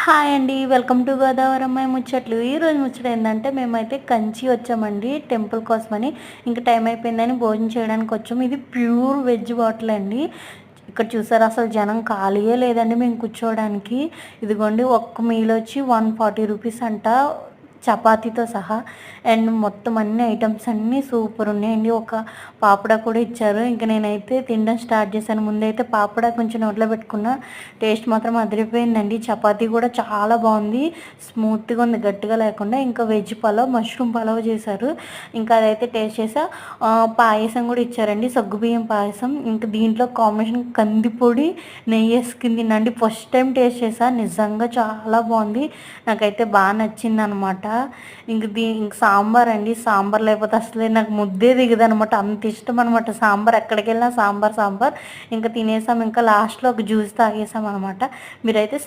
Hi అండి. Welcome to Godavari అమ్మాయి ముచ్చట్లు. ఈరోజు ముచ్చట ఏంటంటే మేమైతే కంచి వచ్చామండి టెంపుల్ కోసమని. ఇంకా టైం అయిపోయిందని భోజనం చేయడానికి వచ్చాము. ఇది ప్యూర్ వెజ్ బాటిల్ అండి. ఇక్కడ చూసారు అసలు జనం ఖాళీయే లేదండి మేము కూర్చోవడానికి. ఇదిగోండి ఒక్క మీల్ వచ్చి 140 రూపీస్ అంట, చపాతీతో సహా. అండ్ మొత్తం అన్ని ఐటమ్స్ అన్నీ సూపర్ ఉన్నాయండి. ఒక పాపడా కూడా ఇచ్చారు. ఇంకా నేనైతే తినడం స్టార్ట్ చేశాను. ముందైతే పాపడా కొంచెం నోట్లో పెట్టుకున్న, టేస్ట్ మాత్రం అదిరిపోయిందండి. చపాతీ కూడా చాలా బాగుంది, స్మూత్గా ఉంది, గట్టిగా లేకుండా. ఇంకా వెజ్ పలావ్, మష్రూమ్ పలావ్ చేశారు. ఇంకా అదైతే టేస్ట్ చేసా. పాయసం కూడా ఇచ్చారండి, సగ్గుబియ్యం పాయసం. ఇంకా దీంట్లో కాంబినేషన్ కందిపొడి, నెయ్యి వేసుకుని తినండి. ఫస్ట్ టైం టేస్ట్ చేసా, నిజంగా చాలా బాగుంది. నాకైతే బాగా నచ్చింది అనమాట. ఇంక సాంబార్ అండి. సాంబార్ లేకపోతే అసలే నాకు ముద్దే దిగదు అనమాట, అంత ఇష్టం అనమాట సాంబార్. ఎక్కడికి వెళ్ళినా సాంబార్ సాంబార్. ఇంకా తినేసాం. ఇంకా లాస్ట్లో ఒక జ్యూస్ తాగేసాం అనమాట. మీరైతే